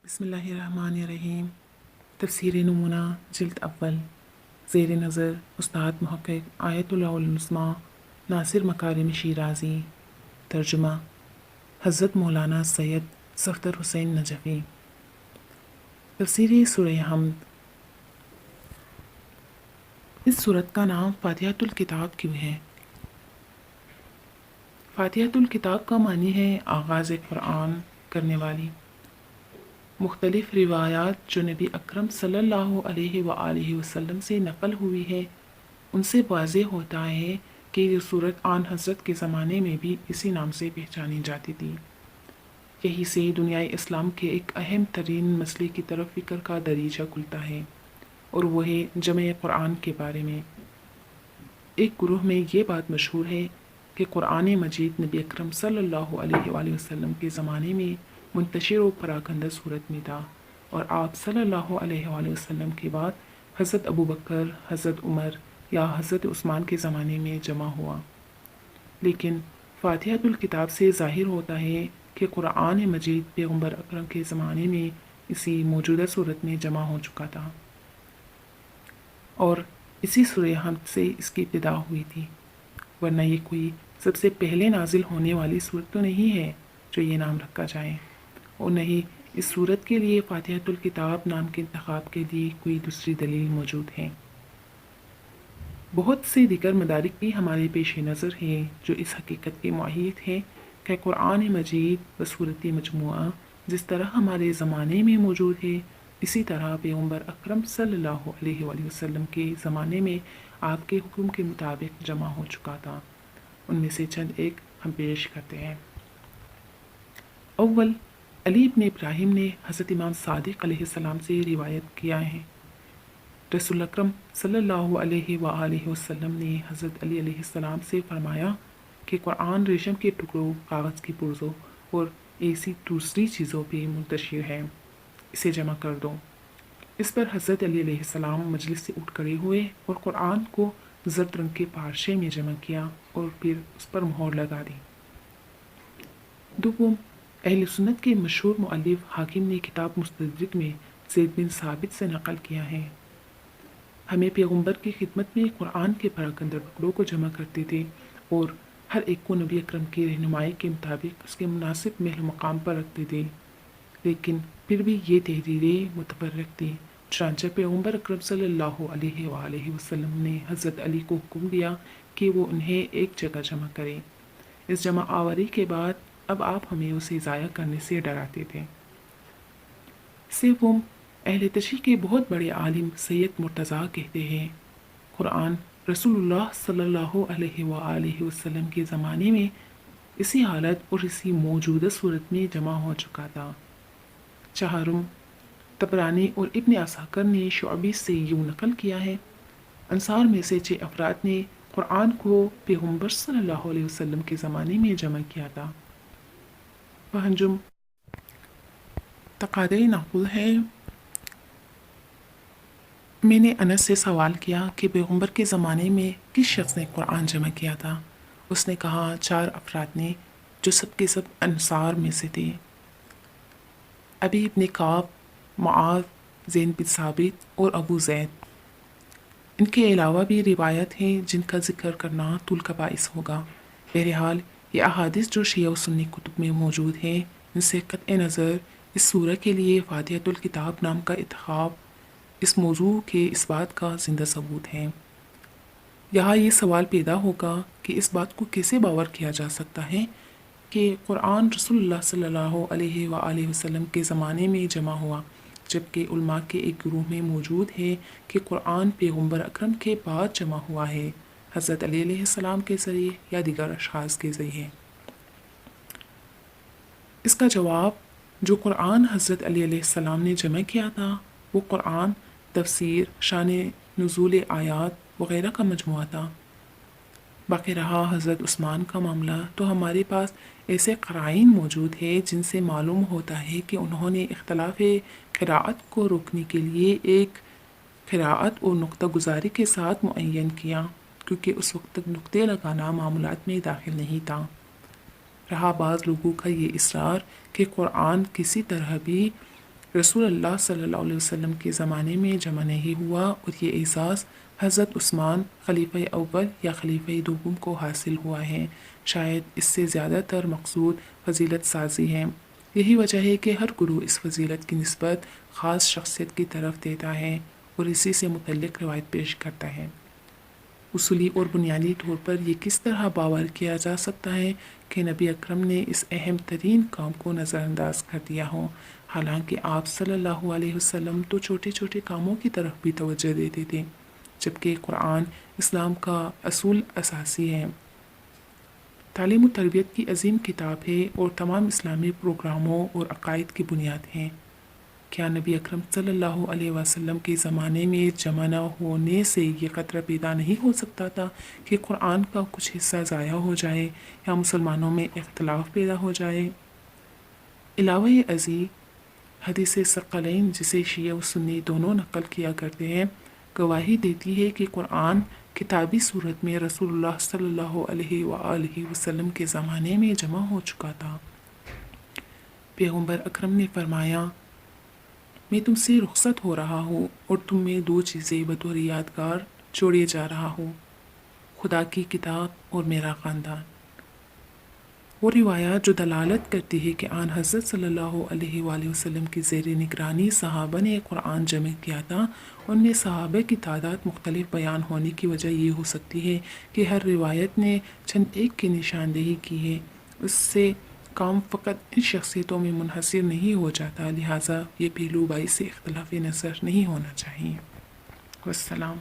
بسم اللہ الرحمن الرحیم۔ تفسیر نمونہ جلد اول، زیر نظر استاد محقق آیت اللہ العظمیٰ ناصر مکارم شیرازی۔ ترجمہ حضرت مولانا سید صفدر حسین نجفی۔ تفسیر سورہ حمد۔ اس سورت کا نام فاتحۃ الکتاب کیوں ہے؟ فاتحۃ الکتاب کا معنی ہے آغاز قرآن کرنے والی۔ مختلف روایات جو نبی اکرم صلی اللہ علیہ وآلہ وسلم سے نقل ہوئی ہے ان سے واضح ہوتا ہے کہ یہ سورت آن حضرت کے زمانے میں بھی اسی نام سے پہچانی جاتی تھی۔ یہی سے دنیائے اسلام کے ایک اہم ترین مسئلے کی طرف فکر کا دریچہ کھلتا ہے، اور وہ ہے جمع قرآن کے بارے میں۔ ایک گروہ میں یہ بات مشہور ہے کہ قرآن مجید نبی اکرم صلی اللہ علیہ وآلہ وسلم کے زمانے میں منتشر و پراگندہ صورت میں تھا، اور آپ صلی اللہ علیہ وآلہ وسلم کے بعد حضرت ابوبکر، حضرت عمر یا حضرت عثمان کے زمانے میں جمع ہوا۔ لیکن فاتحۃ الکتاب سے ظاہر ہوتا ہے کہ قرآن مجید پیغمبر اکرم کے زمانے میں اسی موجودہ صورت میں جمع ہو چکا تھا، اور اسی سورہ حمد سے اس کی ابتدا ہوئی تھی، ورنہ یہ کوئی سب سے پہلے نازل ہونے والی صورت تو نہیں ہے جو یہ نام رکھا جائے، اور نہ ہی اس صورت کے لیے فاتحۃ الکتاب نام کے انتخاب کے لیے کوئی دوسری دلیل موجود ہے۔ بہت سے دیگر مدارک بھی ہمارے پیش نظر ہیں جو اس حقیقت کے مؤید ہیں کہ قرآن مجید و صورت مجموعہ جس طرح ہمارے زمانے میں موجود ہے، اسی طرح پیغمبر اکرم صلی اللہ علیہ وآلہ وسلم کے زمانے میں آپ کے حکم کے مطابق جمع ہو چکا تھا۔ ان میں سے چند ایک ہم پیش کرتے ہیں۔ اول، علی بن ابراہیم نے حضرت امام صادق علیہ السلام سے روایت کیا ہے، رسول اکرم صلی اللہ علیہ وآلہ وسلم نے حضرت علی علیہ السلام سے فرمایا کہ قرآن ریشم کے ٹکڑوں، کاغذ کی پرزوں اور ایسی دوسری چیزوں پہ منتشر ہے، اسے جمع کر دو۔ اس پر حضرت علی علیہ السلام مجلس سے اٹھ کھڑے ہوئے اور قرآن کو زرد رنگ کے پارچے میں جمع کیا اور پھر اس پر مہر لگا دی۔ دوم، اہل سنت کے مشہور مؤلف حاکم نے کتاب مستدرک میں زید بن ثابت سے نقل کیا ہے، ہمیں پیغمبر کی خدمت میں قرآن کے پراگندہ ٹکڑوں کو جمع کرتے تھے اور ہر ایک کو نبی اکرم کی رہنمائی کے مطابق اس کے مناسب محل مقام پر رکھتے تھے، لیکن پھر بھی یہ تحریریں متفرق تھیں، چنانچہ پیغمبر اکرم صلی اللہ علیہ وآلہ وسلم نے حضرت علی کو حکم دیا کہ وہ انہیں ایک جگہ جمع کریں۔ اس جمع آوری کے بعد اب آپ ہمیں اسے ضائع کرنے سے ڈراتے تھے۔ سوم، اہل تشیع کے بہت بڑے عالم سید مرتضیٰ کہتے ہیں، قرآن رسول اللہ صلی اللہ علیہ وآلہ وسلم کے زمانے میں اسی حالت اور اسی موجودہ صورت میں جمع ہو چکا تھا۔ چہارم، طبرانی اور ابن عساکر نے شعبی سے یوں نقل کیا ہے، انصار میں سے 6 افراد نے قرآن کو پیغمبر صلی اللہ علیہ وسلم کے زمانے میں جمع کیا تھا۔ پانچم، تقادہ نقل ہے، میں نے انس سے سوال کیا کہ پیغمبر کے زمانے میں کس شخص نے قرآن جمع کیا تھا؟ اس نے کہا 4 افراد نے جو سب کے سب انصار میں سے تھے، ابی ابن کعب، معاذ، زید بن ثابت اور ابو زید۔ ان کے علاوہ بھی روایت ہیں جن کا ذکر کرنا طول کا باعث ہوگا۔ بہرحال یہ احادیث جو شیعہ و سنی کتب میں موجود ہیں، ان سے قطع نظر اس سورہ کے لیے فاتحۃ الکتاب نام کا انتخاب اس موضوع کے اس بات کا زندہ ثبوت ہے۔ یہاں یہ سوال پیدا ہوگا کہ اس بات کو کیسے باور کیا جا سکتا ہے کہ قرآن رسول اللہ صلی اللہ علیہ وآلہ وسلم کے زمانے میں جمع ہوا، جبکہ علماء کے ایک گروہ میں موجود ہے کہ قرآن پیغمبر اکرم کے بعد جمع ہوا ہے، حضرت علی علیہ السلام کے ذریعے یا دیگر اشخاص کے ذریعے۔ اس کا جواب، جو قرآن حضرت علی علیہ السلام نے جمع کیا تھا وہ قرآن تفسیر، شان نزول آیات وغیرہ کا مجموعہ تھا۔ باقی رہا حضرت عثمان کا معاملہ، تو ہمارے پاس ایسے قرائن موجود ہیں جن سے معلوم ہوتا ہے کہ انہوں نے اختلاف قراءت کو روکنے کے لیے ایک قراءت اور نقطہ گزاری کے ساتھ معین کیا، کیونکہ اس وقت تک نقطے لگانا معمولات میں داخل نہیں تھا۔ رہا بعض لوگوں کا یہ اصرار کہ قرآن کسی طرح بھی رسول اللہ صلی اللہ علیہ وسلم کے زمانے میں جمع نہیں ہوا، اور یہ اعزاز حضرت عثمان خلیفہ اول یا خلیفہ دوم کو حاصل ہوا ہے۔ شاید اس سے زیادہ تر مقصود فضیلت سازی ہے۔ یہی وجہ ہے کہ ہر گروہ اس فضیلت کی نسبت خاص شخصیت کی طرف دیتا ہے اور اسی سے متعلق روایت پیش کرتا ہے۔ اصولی اور بنیادی طور پر یہ کس طرح باور کیا جا سکتا ہے کہ نبی اکرم نے اس اہم ترین کام کو نظر انداز کر دیا ہو، حالانکہ آپ صلی اللہ علیہ وسلم تو چھوٹے چھوٹے کاموں کی طرف بھی توجہ دیتے تھے، جبکہ قرآن اسلام کا اصول اساسی ہے، تعلیم و تربیت کی عظیم کتاب ہے اور تمام اسلامی پروگراموں اور عقائد کی بنیاد ہے۔ کیا نبی اکرم صلی اللہ علیہ وسلم کے زمانے میں جمع نہ ہونے سے یہ خطرہ پیدا نہیں ہو سکتا تھا کہ قرآن کا کچھ حصہ ضائع ہو جائے یا مسلمانوں میں اختلاف پیدا ہو جائے؟ علاوہ ازیں حدیث ثقلین، جسے شیعہ و سنی دونوں نقل کیا کرتے ہیں، گواہی دیتی ہے کہ قرآن کتابی صورت میں رسول اللہ صلی اللہ علیہ وآلہ وسلم کے زمانے میں جمع ہو چکا تھا۔ پیغمبر اکرم نے فرمایا، میں تم سے رخصت ہو رہا ہوں اور تم میں دو چیزیں بطور یادگار چھوڑے جا رہا ہوں، خدا کی کتاب اور میرا خاندان۔ وہ روایات جو دلالت کرتی ہے کہ آن حضرت صلی اللہ علیہ وآلہ وسلم کی زیر نگرانی صحابہ نے قرآن جمع کیا تھا، ان میں صحابہ کی تعداد مختلف بیان ہونے کی وجہ یہ ہو سکتی ہے کہ ہر روایت نے چند ایک کی نشاندہی کی ہے، اس سے کام فقط ان شخصیتوں میں منحصر نہیں ہو جاتا، لہٰذا یہ پہلو باعث اختلاف نظر نہیں ہونا چاہیے۔ والسلام۔